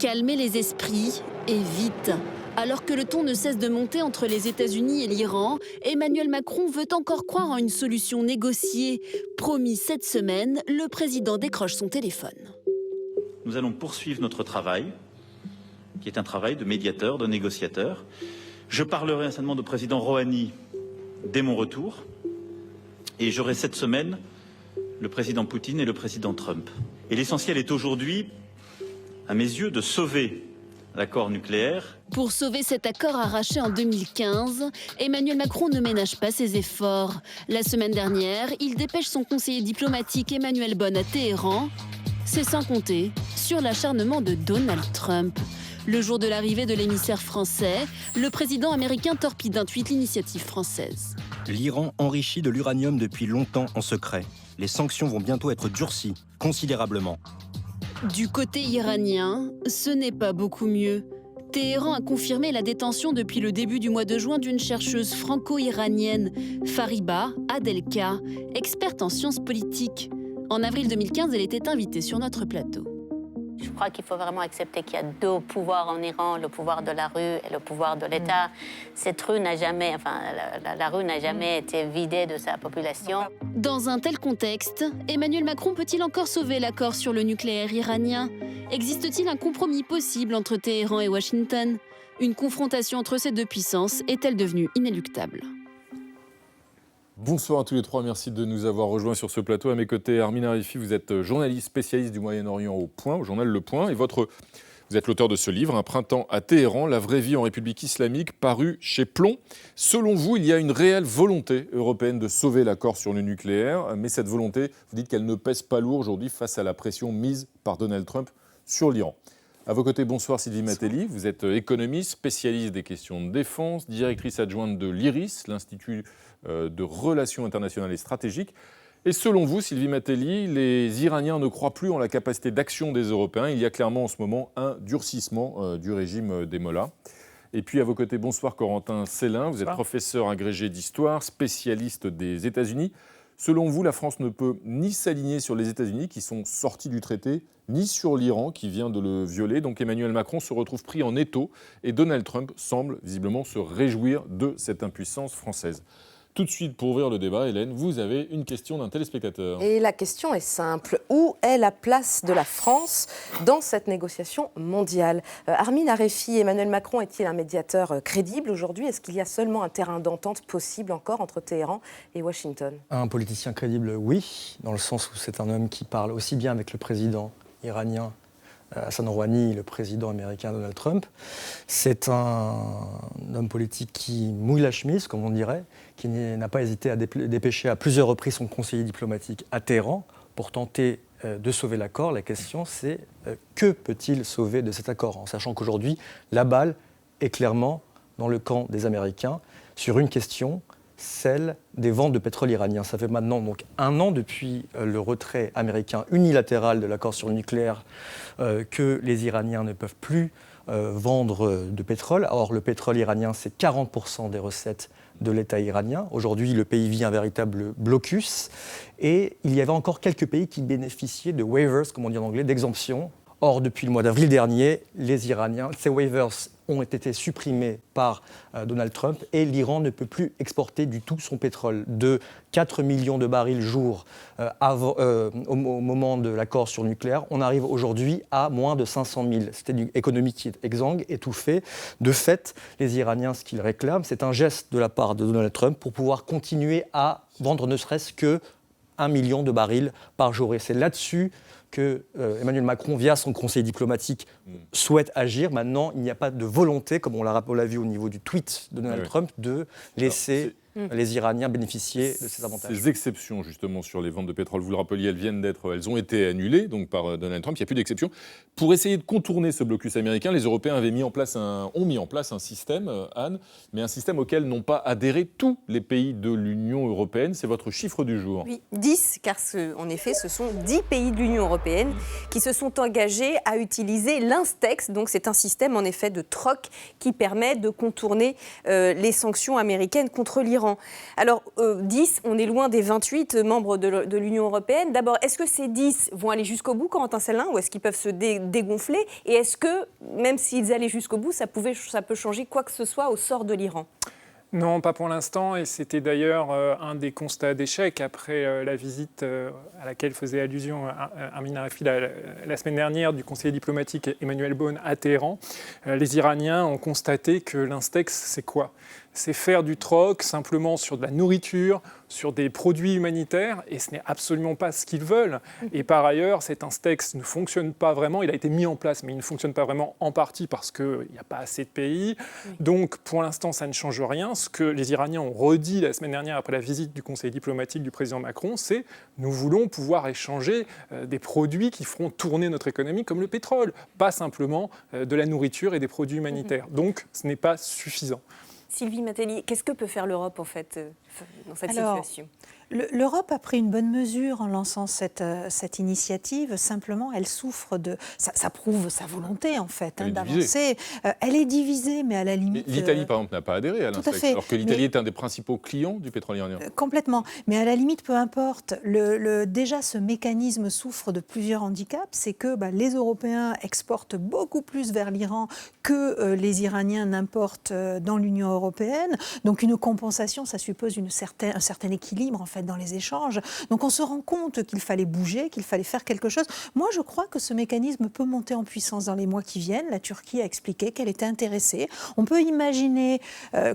Calmer les esprits et vite. Alors que le ton ne cesse de monter entre les États-Unis et l'Iran, Emmanuel Macron veut encore croire en une solution négociée. Promis cette semaine, le président décroche son téléphone. Nous allons poursuivre notre travail, qui est un travail de médiateur, de négociateur. Je parlerai certainement du président Rouhani dès mon retour. Et j'aurai cette semaine le président Poutine et le président Trump. Et l'essentiel est aujourd'hui, à mes yeux, de sauver l'accord nucléaire. Pour sauver cet accord arraché en 2015, Emmanuel Macron ne ménage pas ses efforts. La semaine dernière, il dépêche son conseiller diplomatique Emmanuel Bonne à Téhéran. C'est sans compter sur l'acharnement de Donald Trump. Le jour de l'arrivée de l'émissaire français, le président américain torpille d'un tweet l'initiative française. L'Iran enrichit de l'uranium depuis longtemps en secret. Les sanctions vont bientôt être durcies, considérablement. Du côté iranien, ce n'est pas beaucoup mieux. Téhéran a confirmé la détention depuis le début du mois de juin d'une chercheuse franco-iranienne, Fariba Adelka, experte en sciences politiques. En avril 2015, elle était invitée sur notre plateau. Je crois qu'il faut vraiment accepter qu'il y a deux pouvoirs en Iran, le pouvoir de la rue et le pouvoir de l'État. Cette rue n'a jamais, la rue n'a jamais été vidée de sa population. Dans un tel contexte, Emmanuel Macron peut-il encore sauver l'accord sur le nucléaire iranien ? Existe-t-il un compromis possible entre Téhéran et Washington ? Une confrontation entre ces deux puissances est-elle devenue inéluctable ? Bonsoir à tous les trois, merci de nous avoir rejoints sur ce plateau. À mes côtés, Armin Arifi, vous êtes journaliste spécialiste du Moyen-Orient au Point, au journal Le Point, et vous êtes l'auteur de ce livre, Un printemps à Téhéran, la vraie vie en République islamique, paru chez Plomb. Selon vous, il y a une réelle volonté européenne de sauver l'accord sur le nucléaire, mais cette volonté, vous dites qu'elle ne pèse pas lourd aujourd'hui face à la pression mise par Donald Trump sur l'Iran. À vos côtés, bonsoir Sylvie Matelli, vous êtes économiste, spécialiste des questions de défense, directrice adjointe de l'IRIS, l'Institut de relations internationales et stratégiques. Et selon vous, Sylvie Matelli, les Iraniens ne croient plus en la capacité d'action des Européens. Il y a clairement en ce moment un durcissement du régime des Mollahs. Et puis à vos côtés, bonsoir Corentin Célin, vous êtes professeur agrégé d'histoire, spécialiste des États-Unis. Selon vous, la France ne peut ni s'aligner sur les États-Unis qui sont sortis du traité, ni sur l'Iran qui vient de le violer. Donc Emmanuel Macron se retrouve pris en étau et Donald Trump semble visiblement se réjouir de cette impuissance française. Tout de suite, pour ouvrir le débat, Hélène, vous avez une question d'un téléspectateur. Et la question est simple. Où est la place de la France dans cette négociation mondiale ? Armin Arifi, Emmanuel Macron est-il un médiateur crédible aujourd'hui ? Est-ce qu'il y a seulement un terrain d'entente possible encore entre Téhéran et Washington ? Un politicien crédible, oui, dans le sens où c'est un homme qui parle aussi bien avec le président iranien Hassan Rouhani, le président américain Donald Trump. C'est un homme politique qui mouille la chemise, comme on dirait, qui n'a pas hésité à dépêcher à plusieurs reprises son conseiller diplomatique à Téhéran pour tenter de sauver l'accord. La question, c'est que peut-il sauver de cet accord ? En sachant qu'aujourd'hui, la balle est clairement dans le camp des Américains sur une question, celle des ventes de pétrole iranien. Ça fait maintenant donc 1 an depuis le retrait américain unilatéral de l'accord sur le nucléaire que les Iraniens ne peuvent plus vendre de pétrole. Or, le pétrole iranien, c'est 40% des recettes de l'État iranien. Aujourd'hui, le pays vit un véritable blocus. Et il y avait encore quelques pays qui bénéficiaient de waivers, comme on dit en anglais, d'exemptions. Or, depuis le mois d'avril dernier, les Iraniens, ces waivers ont été supprimés par Donald Trump et l'Iran ne peut plus exporter du tout son pétrole. De 4 millions de barils jour au moment de l'accord sur le nucléaire, on arrive aujourd'hui à moins de 500 000. C'est une économie qui est exsangue, étouffée. De fait, les Iraniens, ce qu'ils réclament, c'est un geste de la part de Donald Trump pour pouvoir continuer à vendre ne serait-ce que 1 million de barils par jour. Et c'est là-dessus que Emmanuel Macron, via son conseil diplomatique, souhaite agir. Maintenant, il n'y a pas de volonté, comme on l'a vu au niveau du tweet de Donald Trump, de laisser les Iraniens bénéficier de ces avantages. Ces exceptions, justement, sur les ventes de pétrole, vous le rappeliez, elles ont été annulées donc, par Donald Trump. Il n'y a plus d'exception. Pour essayer de contourner ce blocus américain, les Européens ont mis en place un système, Anne, mais un système auquel n'ont pas adhéré tous les pays de l'Union européenne. C'est votre chiffre du jour. Oui, 10, car en effet, ce sont 10 pays de l'Union européenne qui se sont engagés à utiliser l'Instex. Donc c'est un système, en effet, de troc qui permet de contourner les sanctions américaines contre l'Iran. l'Iran. Alors, 10, on est loin des 28 membres de l'Union européenne. D'abord, est-ce que ces 10 vont aller jusqu'au bout, Corentin Sellin, ou est-ce qu'ils peuvent se dégonfler? Et est-ce que, même s'ils allaient jusqu'au bout, ça peut changer quoi que ce soit au sort de l'Iran? Non, pas pour l'instant, et c'était d'ailleurs un des constats d'échec après la visite à laquelle faisait allusion Armin Arrefi la semaine dernière du conseiller diplomatique Emmanuel Bonne à Téhéran. Les Iraniens ont constaté que l'instex, c'est quoi? C'est faire du troc simplement sur de la nourriture, sur des produits humanitaires, et ce n'est absolument pas ce qu'ils veulent. Et par ailleurs, cet instex ne fonctionne pas vraiment. Il a été mis en place, mais il ne fonctionne pas vraiment en partie parce qu'il n'y a pas assez de pays. Donc, pour l'instant, ça ne change rien. Ce que les Iraniens ont redit la semaine dernière après la visite du conseil diplomatique du président Macron, c'est « nous voulons pouvoir échanger des produits qui feront tourner notre économie comme le pétrole, pas simplement de la nourriture et des produits humanitaires ». Donc, ce n'est pas suffisant. Sylvie Matelli, qu'est-ce que peut faire l'Europe en fait dans cette situation? L'Europe a pris une bonne mesure en lançant cette initiative. Simplement, elle souffre de... Ça prouve sa volonté, en fait, d'avancer. Elle est divisée, mais à la limite... L'Italie, par exemple, n'a pas adhéré à l'instex, alors que l'Italie est un des principaux clients du pétrole iranien. Complètement. Mais à la limite, peu importe. Déjà, ce mécanisme souffre de plusieurs handicaps. C'est que les Européens exportent beaucoup plus vers l'Iran que les Iraniens n'importent dans l'Union européenne. Donc, une compensation, ça suppose un certain équilibre, en fait, dans les échanges. Donc on se rend compte qu'il fallait bouger, qu'il fallait faire quelque chose. Moi, je crois que ce mécanisme peut monter en puissance dans les mois qui viennent. La Turquie a expliqué qu'elle était intéressée. On peut imaginer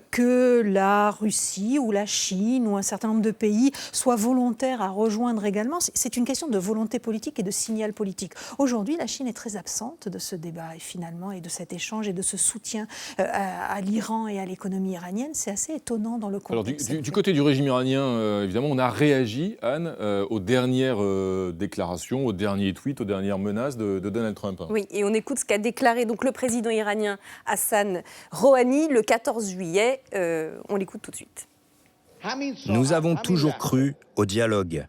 que la Russie ou la Chine ou un certain nombre de pays soient volontaires à rejoindre également. C'est une question de volonté politique et de signal politique. Aujourd'hui, la Chine est très absente de ce débat et finalement, et de cet échange et de ce soutien à l'Iran et à l'économie iranienne. C'est assez étonnant dans le contexte. Alors, du côté du régime iranien, évidemment, on a réagi, Anne, aux dernières déclarations, aux derniers tweets, aux dernières menaces de Donald Trump. Oui, et on écoute ce qu'a déclaré donc, le président iranien Hassan Rouhani le 14 juillet. On l'écoute tout de suite. Nous avons toujours cru au dialogue.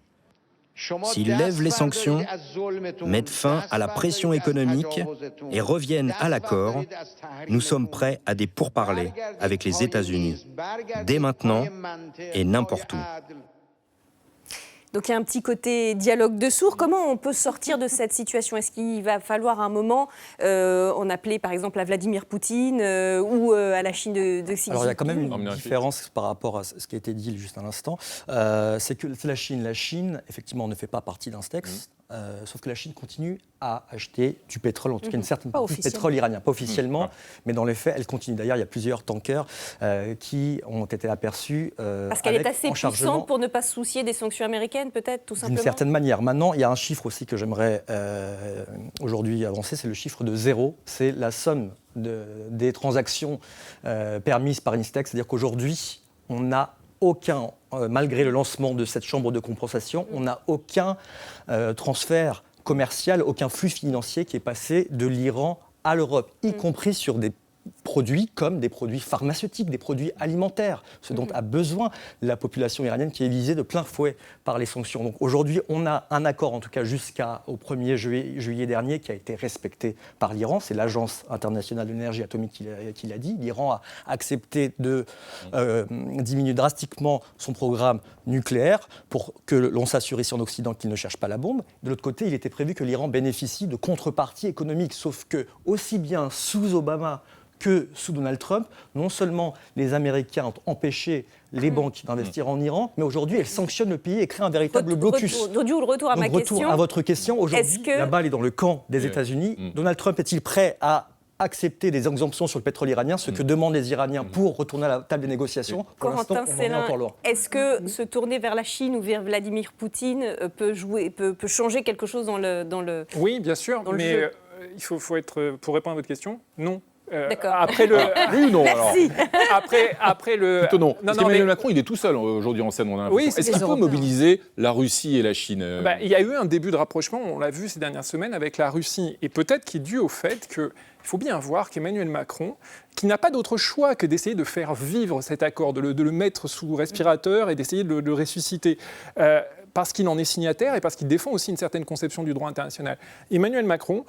S'ils lèvent les sanctions, mettent fin à la pression économique et reviennent à l'accord, nous sommes prêts à des pourparlers avec les États-Unis, dès maintenant et n'importe où. Donc il y a un petit côté dialogue de sourds. Comment on peut sortir de cette situation? Est-ce qu'il va falloir un moment en appeler par exemple à Vladimir Poutine ou à la Chine de Xi Jinping? Alors il y a quand même une différence par rapport à ce qui a été dit juste à l'instant. C'est que la Chine, effectivement, ne fait pas partie d'Instex. Sauf que la Chine continue à acheter du pétrole, en tout cas une certaine partie de pétrole iranien. Pas officiellement, mais dans les faits, elle continue. D'ailleurs, il y a plusieurs tankers qui ont été aperçus parce qu'elle est assez puissante pour ne pas se soucier des sanctions américaines, peut-être, tout simplement. D'une certaine manière. Maintenant, il y a un chiffre aussi que j'aimerais aujourd'hui avancer, c'est le chiffre de 0. C'est la somme des transactions permises par Instex. C'est-à-dire qu'aujourd'hui, on n'a aucun, malgré le lancement de cette chambre de compensation, on n'a aucun transfert commercial, aucun flux financier qui est passé de l'Iran à l'Europe, y compris sur des produits comme des produits pharmaceutiques, des produits alimentaires, ce dont a besoin la population iranienne qui est visée de plein fouet par les sanctions. Donc aujourd'hui, on a un accord, en tout cas jusqu'au 1er juillet dernier, qui a été respecté par l'Iran. C'est l'Agence internationale de l'énergie atomique qui l'a dit. L'Iran a accepté de diminuer drastiquement son programme nucléaire pour que l'on s'assure ici en Occident qu'il ne cherche pas la bombe. De l'autre côté, il était prévu que l'Iran bénéficie de contreparties économiques, sauf que aussi bien sous Obama que sous Donald Trump, non seulement les Américains ont empêché les banques d'investir en Iran, mais aujourd'hui, elles sanctionnent le pays et créent un véritable blocus. Retour à ma question. Retour à votre question. Aujourd'hui, la balle est dans le camp des États-Unis. Donald Trump est-il prêt à accepter des exemptions sur le pétrole iranien, ce que demandent les Iraniens pour retourner à la table des négociations? Pour l'instant, on en est encore loin. Est-ce que se tourner vers la Chine ou vers Vladimir Poutine peut changer quelque chose dans le Oui, bien sûr, mais il faut être... Pour répondre à votre question, non. D'accord. Après le... Oui ou non? Merci. Après le... Plutôt non. Parce qu'Emmanuel Macron, il est tout seul aujourd'hui en scène. Oui, est-ce qu'il peut mobiliser la Russie et la Chine? Il y a eu un début de rapprochement, on l'a vu ces dernières semaines, avec la Russie. Et peut-être qu'il est dû au fait qu'il faut bien voir qu'Emmanuel Macron, qui n'a pas d'autre choix que d'essayer de faire vivre cet accord, de le mettre sous respirateur et d'essayer de le ressusciter. Parce qu'il en est signataire et parce qu'il défend aussi une certaine conception du droit international. Emmanuel Macron,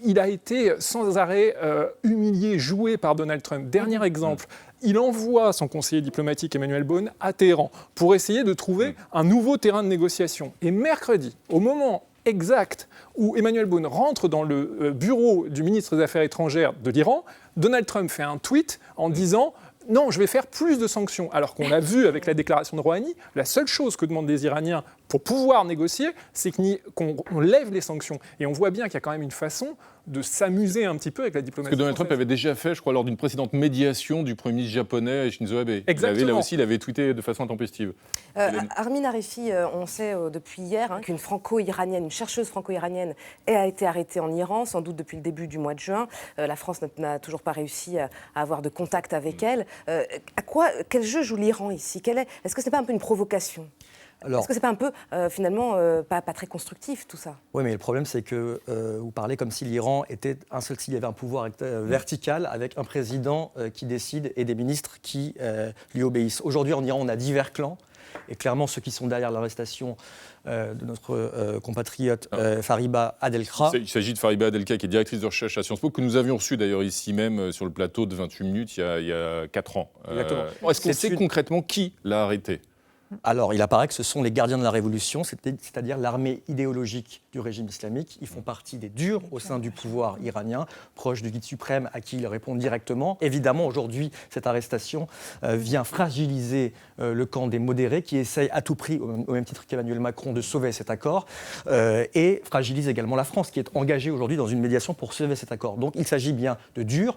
il a été sans arrêt humilié, joué par Donald Trump. Dernier exemple, il envoie son conseiller diplomatique Emmanuel Bonne à Téhéran pour essayer de trouver un nouveau terrain de négociation. Et mercredi, au moment exact où Emmanuel Bonne rentre dans le bureau du ministre des Affaires étrangères de l'Iran, Donald Trump fait un tweet en disant « Non, je vais faire plus de sanctions ». Alors qu'on l'a vu avec la déclaration de Rouhani, la seule chose que demandent les Iraniens pour pouvoir négocier, c'est qu'on lève les sanctions. Et on voit bien qu'il y a quand même une façon de s'amuser un petit peu avec la diplomatie. Ce que Donald française. Trump avait déjà fait, je crois, lors d'une précédente médiation du Premier ministre japonais Shinzo Abe. Exactement. Là aussi, il avait tweeté de façon intempestive. Armin Arifi, on sait depuis hier qu'une franco-iranienne, une chercheuse franco-iranienne a été arrêtée en Iran, sans doute depuis le début du mois de juin. La France n'a toujours pas réussi à avoir de contact avec elle. Quel jeu joue l'Iran ici? Est-ce que ce n'est pas un peu une provocation? Est-ce que c'est pas un peu, finalement, pas très constructif, tout ça? Oui, mais le problème, c'est que vous parlez comme si l'Iran était s'il y avait un pouvoir vertical avec un président qui décide et des ministres qui lui obéissent. Aujourd'hui, en Iran, on a divers clans. Et clairement, ceux qui sont derrière l'arrestation de notre compatriote Fariba Adelkra. Il s'agit de Fariba Adelkra, qui est directrice de recherche à Sciences Po, que nous avions reçue d'ailleurs ici même sur le plateau de 28 minutes il y a 4 ans. Est-ce qu'on sait concrètement qui l'a arrêté? Alors, il apparaît que ce sont les gardiens de la Révolution, c'est-à-dire l'armée idéologique du régime islamique. Ils font partie des durs au sein du pouvoir iranien, proches du guide suprême à qui ils répondent directement. Évidemment, aujourd'hui, cette arrestation vient fragiliser le camp des modérés qui essayent à tout prix, au même titre qu'Emmanuel Macron, de sauver cet accord et fragilise également la France qui est engagée aujourd'hui dans une médiation pour sauver cet accord. Donc, il s'agit bien de durs.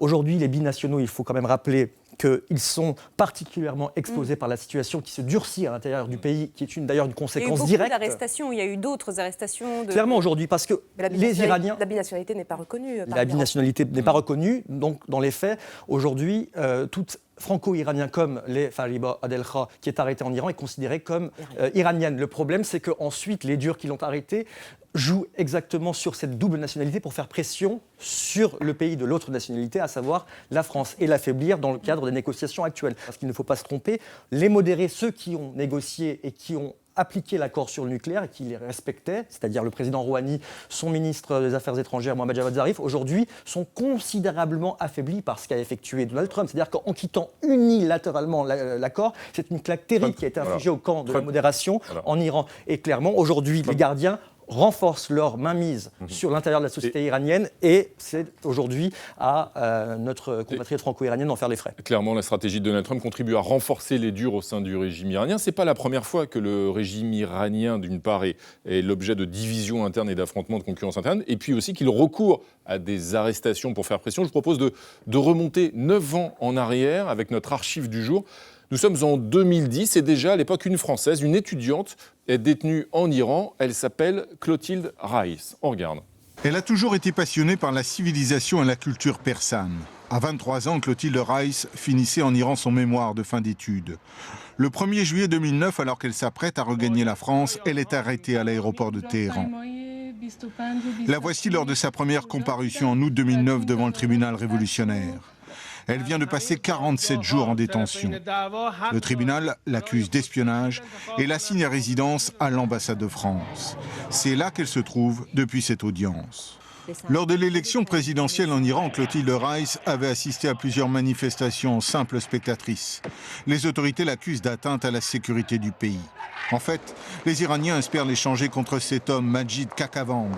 Aujourd'hui, les binationaux, il faut quand même rappeler qu'ils sont particulièrement exposés par la situation qui se durcit à l'intérieur du pays, qui est d'ailleurs une conséquence directe. Il y a eu beaucoup d'arrestations, il y a eu d'autres arrestations. Clairement aujourd'hui, parce que les Iraniens... La binationalité n'est pas reconnue. La binationalité n'est pas reconnue, donc dans les faits, aujourd'hui, toute franco-iranien comme les Fariba Adelkra, qui est arrêté en Iran, est considérée comme iranienne. Le problème, c'est qu'ensuite, les durs qui l'ont arrêté jouent exactement sur cette double nationalité pour faire pression sur le pays de l'autre nationalité, à savoir la France, et l'affaiblir dans le cadre des négociations actuelles. Parce qu'il ne faut pas se tromper, les modérés, ceux qui ont négocié et qui ont appliqué l'accord sur le nucléaire et qui les respectaient, c'est-à-dire le président Rouhani, son ministre des Affaires étrangères, Mohammad Javad Zarif, aujourd'hui sont considérablement affaiblis par ce qu'a effectué Donald Trump. C'est-à-dire qu'en quittant unilatéralement l'accord, c'est une claque terrible qui a été infligée au camp de la modération en Iran. Et clairement, aujourd'hui, les gardiens renforcent leur mainmise sur l'intérieur de la société iranienne et c'est aujourd'hui à notre compatriote franco-iranienne d'en faire les frais. Clairement, la stratégie de Donald Trump contribue à renforcer les durs au sein du régime iranien. Ce n'est pas la première fois que le régime iranien, d'une part, est l'objet de divisions internes et d'affrontements de concurrence interne, et puis aussi qu'il recourt à des arrestations pour faire pression. Je vous propose de remonter 9 ans en arrière avec notre archive du jour. Nous sommes en 2010 et déjà à l'époque, une Française, une étudiante, est détenue en Iran. Elle s'appelle Clotilde Reiss. On regarde. Elle a toujours été passionnée par la civilisation et la culture persane. À 23 ans, Clotilde Reiss finissait en Iran son mémoire de fin d'études. Le 1er juillet 2009, alors qu'elle s'apprête à regagner la France, elle est arrêtée à l'aéroport de Téhéran. La voici lors de sa première comparution en août 2009 devant le tribunal révolutionnaire. Elle vient de passer 47 jours en détention. Le tribunal l'accuse d'espionnage et l'assigne à résidence à l'ambassade de France. C'est là qu'elle se trouve depuis cette audience. Lors de l'élection présidentielle en Iran, Clotilde Reiss avait assisté à plusieurs manifestations en simple spectatrice. Les autorités l'accusent d'atteinte à la sécurité du pays. En fait, les Iraniens espèrent l'échanger contre cet homme, Majid Kakavand,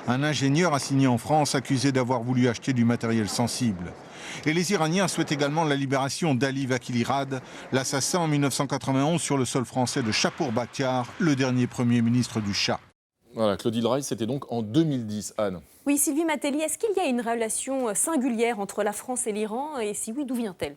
un ingénieur assigné en France accusé d'avoir voulu acheter du matériel sensible. Et les Iraniens souhaitent également la libération d'Ali Vakilirad, l'assassin en 1991 sur le sol français de Chapour Bakhtiar, le dernier Premier ministre du Shah. Voilà, Clotilde Reiss, c'était donc en 2010. Anne. Oui, Sylvie Matelli, est-ce qu'il y a une relation singulière entre la France et l'Iran? Et si oui, d'où vient-elle?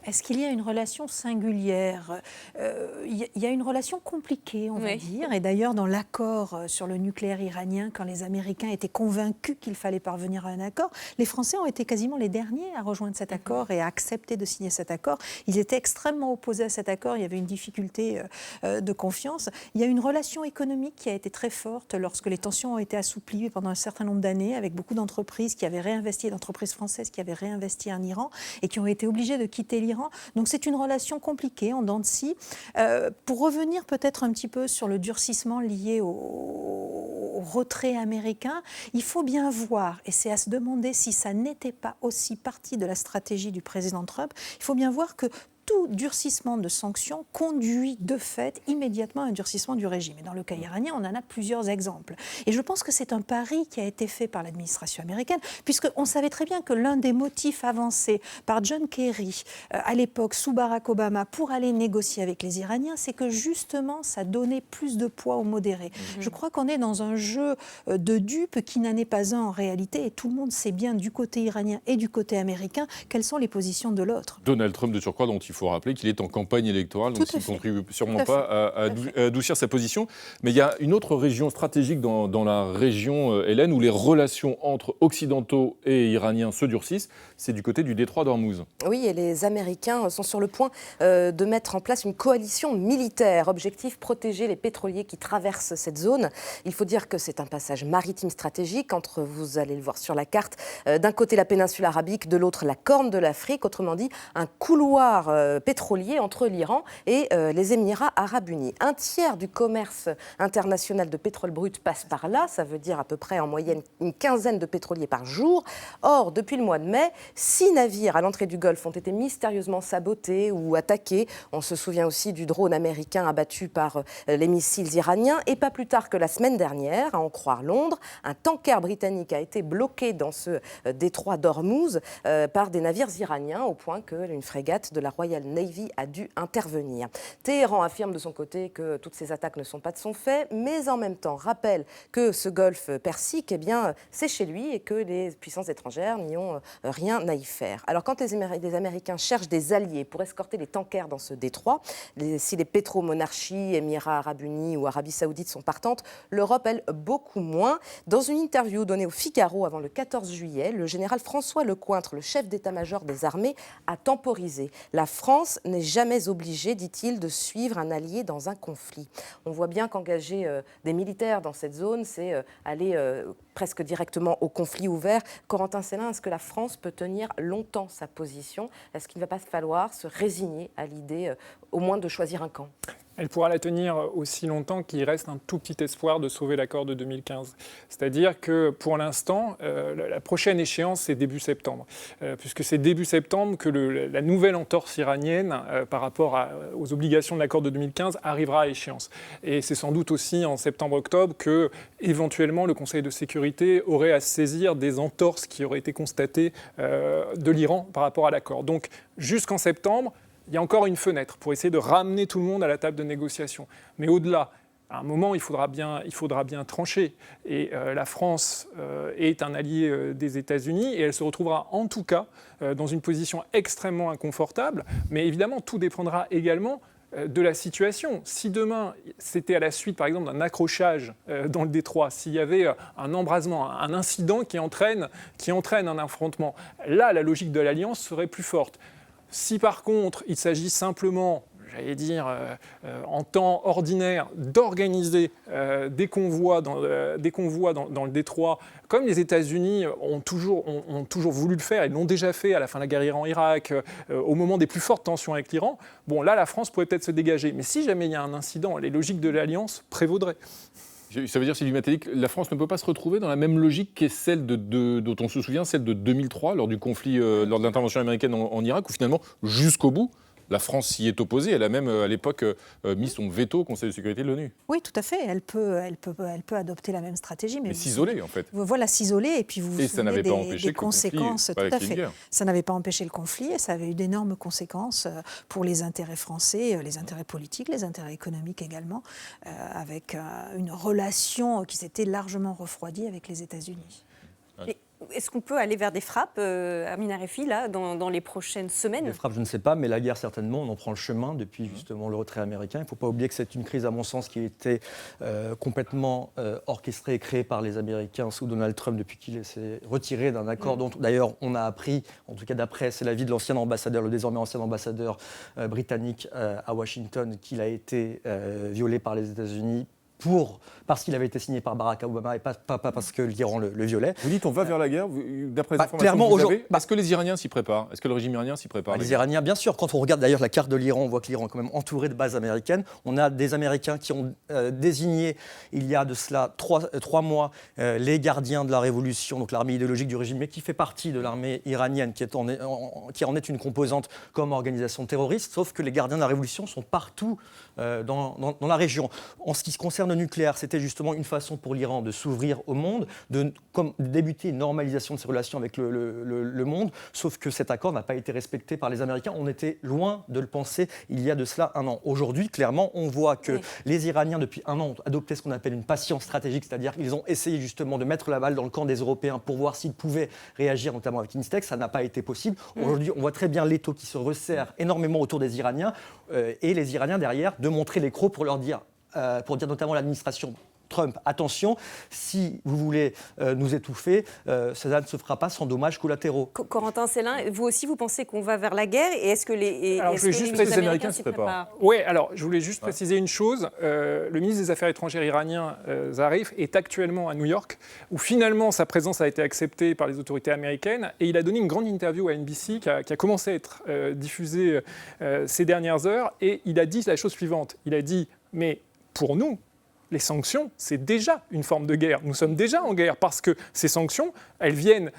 Est-ce qu'il y a une relation singulière? Il y a une relation compliquée, on va dire. Et d'ailleurs, dans l'accord sur le nucléaire iranien, quand les Américains étaient convaincus qu'il fallait parvenir à un accord, les Français ont été quasiment les derniers à rejoindre cet accord et à accepter de signer cet accord. Ils étaient extrêmement opposés à cet accord. Il y avait une difficulté de confiance. Il y a une relation économique qui a été très forte lorsque les tensions ont été assouplies pendant un certain nombre d'années, avec beaucoup d'entreprises qui avaient réinvesti, d'entreprises françaises qui avaient réinvesti en Iran et qui ont été obligées de quitter l'Iran. Donc c'est une relation compliquée, en dents de scie. Pour revenir peut-être un petit peu sur le durcissement lié au au retrait américain, il faut bien voir, et c'est à se demander si ça n'était pas aussi partie de la stratégie du président Trump, il faut bien voir que tout durcissement de sanctions conduit de fait immédiatement à un durcissement du régime. Et dans le cas iranien, on en a plusieurs exemples. Et je pense que c'est un pari qui a été fait par l'administration américaine, puisqu'on savait très bien que l'un des motifs avancés par John Kerry à l'époque sous Barack Obama pour aller négocier avec les Iraniens, c'est que justement ça donnait plus de poids aux modérés. Je crois qu'on est dans un jeu de dupes qui n'en est pas un en réalité, et tout le monde sait bien du côté iranien et du côté américain quelles sont les positions de l'autre. Donald Trump, de surcroît, dont il faut rappeler qu'il est en campagne électorale, donc il ne contribue sûrement pas à adoucir sa position. Mais il y a une autre région stratégique dans la région, Hélène, où les relations entre occidentaux et iraniens se durcissent, c'est du côté du détroit d'Ormuz. Oui, et les Américains sont sur le point de mettre en place une coalition militaire. Objectif, protéger les pétroliers qui traversent cette zone. Il faut dire que c'est un passage maritime stratégique entre, vous allez le voir sur la carte, d'un côté la péninsule arabique, de l'autre la Corne de l'Afrique, autrement dit un couloir pétrolier entre l'Iran et les Émirats arabes unis. Un tiers du commerce international de pétrole brut passe par là, ça veut dire à peu près en moyenne une quinzaine de pétroliers par jour. Or, depuis le mois de mai, 6 navires à l'entrée du Golfe ont été mystérieusement sabotés ou attaqués. On se souvient aussi du drone américain abattu par les missiles iraniens. Et pas plus tard que la semaine dernière, à en croire Londres, un tanker britannique a été bloqué dans ce détroit d'Ormuz par des navires iraniens, au point qu'une frégate de la Royal Navy a dû intervenir. Téhéran affirme de son côté que toutes ces attaques ne sont pas de son fait, mais en même temps rappelle que ce golfe Persique, eh bien, c'est chez lui et que les puissances étrangères n'y ont rien à y faire. Alors quand les Américains cherchent des alliés pour escorter les tankers dans ce détroit, si les pétromonarchies, Émirats arabes unis ou Arabie saoudite sont partantes, l'Europe, elle, beaucoup moins. Dans une interview donnée au Figaro avant le 14 juillet, le général François Lecointre, le chef d'état-major des armées, a temporisé. La France n'est jamais obligée, dit-il, de suivre un allié dans un conflit. On voit bien qu'engager des militaires dans cette zone, c'est aller presque directement au conflit ouvert. Corentin Sellin, est-ce que la France peut tenir longtemps sa position? Est-ce qu'il ne va pas falloir se résigner à l'idée au moins de choisir un camp? Elle pourra la tenir aussi longtemps qu'il reste un tout petit espoir de sauver l'accord de 2015. C'est-à-dire que pour l'instant, la prochaine échéance, c'est début septembre. Puisque c'est début septembre que la nouvelle entorse iranienne par rapport aux obligations de l'accord de 2015 arrivera à échéance. Et c'est sans doute aussi en septembre-octobre que, éventuellement, le Conseil de sécurité aurait à se saisir des entorses qui auraient été constatées de l'Iran par rapport à l'accord. Donc, jusqu'en septembre, il y a encore une fenêtre pour essayer de ramener tout le monde à la table de négociation. Mais au-delà, à un moment, il faudra bien trancher. Et la France est un allié des États-Unis et elle se retrouvera en tout cas dans une position extrêmement inconfortable. Mais évidemment, tout dépendra également de la situation. Si demain, c'était à la suite, par exemple, d'un accrochage dans le détroit, s'il y avait un embrasement, un incident qui entraîne un affrontement, là, la logique de l'alliance serait plus forte. Si par contre, il s'agit simplement, j'allais dire, en temps ordinaire, d'organiser des convois dans le détroit, comme les États-Unis ont toujours voulu le faire, ils l'ont déjà fait à la fin de la guerre Iran-Irak, au moment des plus fortes tensions avec l'Iran, bon, là, la France pourrait peut-être se dégager. Mais si jamais il y a un incident, les logiques de l'Alliance prévaudraient. Ça veut dire, Sylvie Mattei, que la France ne peut pas se retrouver dans la même logique qu'est celle dont on se souvient, celle de 2003, lors du conflit, lors de l'intervention américaine en Irak, où finalement, jusqu'au bout, la France s'y est opposée. Elle a même, à l'époque, mis son veto au Conseil de sécurité de l'ONU. Oui, tout à fait. Elle peut adopter la même stratégie. Mais s'isoler, en fait. Voilà, s'isoler. Et puis vous souvenez des conséquences. Tout à fait. Ça n'avait pas empêché le conflit et ça avait eu d'énormes conséquences pour les intérêts français, les intérêts politiques, les intérêts économiques également, avec une relation qui s'était largement refroidie avec les États-Unis. Est-ce qu'on peut aller vers des frappes, Amina Refi, là, dans les prochaines semaines? Les frappes, je ne sais pas, mais la guerre, certainement, on en prend le chemin depuis justement le retrait américain. Il ne faut pas oublier que c'est une crise, à mon sens, qui a été complètement orchestrée et créée par les Américains sous Donald Trump depuis qu'il s'est retiré d'un accord dont, d'ailleurs, on a appris, en tout cas d'après, c'est l'avis de l'ancien ambassadeur, le désormais ancien ambassadeur britannique à Washington, qu'il a été violé par les États-Unis parce qu'il avait été signé par Barack Obama et pas parce que l'Iran le violait. Vous dites on va vers la guerre, d'après les informations clairement, que vous avez, est-ce que les Iraniens s'y préparent? Est-ce que le régime iranien s'y prépare? Les Iraniens, bien sûr. Quand on regarde d'ailleurs la carte de l'Iran, on voit que l'Iran est quand même entouré de bases américaines. On a des Américains qui ont désigné, il y a de cela 3 mois, les gardiens de la révolution, donc l'armée idéologique du régime, mais qui fait partie de l'armée iranienne, qui en est une composante comme organisation terroriste, sauf que les gardiens de la révolution sont partout dans la région. En ce qui concerne le nucléaire, c'était justement une façon pour l'Iran de s'ouvrir au monde, de débuter une normalisation de ses relations avec le monde, sauf que cet accord n'a pas été respecté par les Américains. On était loin de le penser il y a de cela 1 an. Aujourd'hui, clairement, on voit que les Iraniens, depuis 1 an, ont adopté ce qu'on appelle une patience stratégique, c'est-à-dire qu'ils ont essayé justement de mettre la balle dans le camp des Européens pour voir s'ils pouvaient réagir, notamment avec Instex. Ça n'a pas été possible. Aujourd'hui, on voit très bien l'étau qui se resserre énormément autour des Iraniens et les Iraniens derrière de montrer les crocs pour dire notamment à l'administration Trump, attention, si vous voulez nous étouffer, cela ne se fera pas sans dommages collatéraux. Corentin Sellin, vous aussi, vous pensez qu'on va vers la guerre et est-ce que les Américains s'y préparent? Oui, alors je voulais juste préciser une chose. Le ministre des Affaires étrangères iranien, Zarif, est actuellement à New York, où finalement sa présence a été acceptée par les autorités américaines et il a donné une grande interview à NBC qui a commencé à être diffusée ces dernières heures et il a dit la chose suivante. Il a dit, mais pour nous, les sanctions, c'est déjà une forme de guerre. Nous sommes déjà en guerre parce que ces sanctions, elles viennent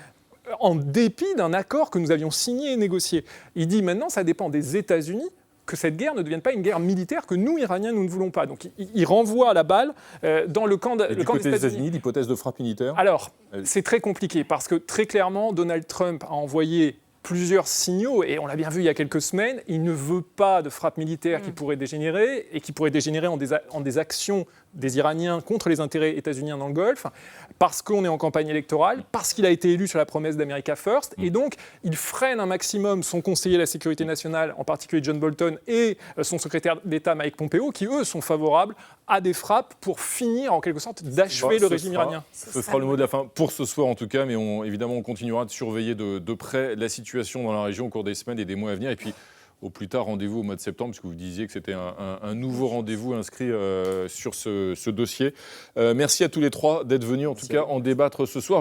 en dépit d'un accord que nous avions signé et négocié. Il dit maintenant, ça dépend des États-Unis que cette guerre ne devienne pas une guerre militaire que nous, Iraniens, nous ne voulons pas. Donc il renvoie la balle dans le camp des États-Unis. L'hypothèse de frappe militaire? Alors, c'est très compliqué parce que très clairement, Donald Trump a envoyé plusieurs signaux, et on l'a bien vu il y a quelques semaines, il ne veut pas de frappe militaire qui pourrait dégénérer, et qui pourrait dégénérer en des actions des Iraniens contre les intérêts états-uniens dans le Golfe, parce qu'on est en campagne électorale, parce qu'il a été élu sur la promesse d'America First, et donc il freine un maximum son conseiller à la sécurité nationale, en particulier John Bolton, et son secrétaire d'État Mike Pompeo, qui eux sont favorables à des frappes pour finir en quelque sorte d'achever le régime iranien. Ce sera le mot de la fin pour ce soir en tout cas, mais évidemment on continuera de surveiller de près la situation dans la région au cours des semaines et des mois à venir. Et puis, au plus tard, rendez-vous au mois de septembre, puisque vous disiez que c'était un nouveau rendez-vous inscrit sur ce dossier. Merci à tous les trois d'être venus, en tout cas, en débattre ce soir.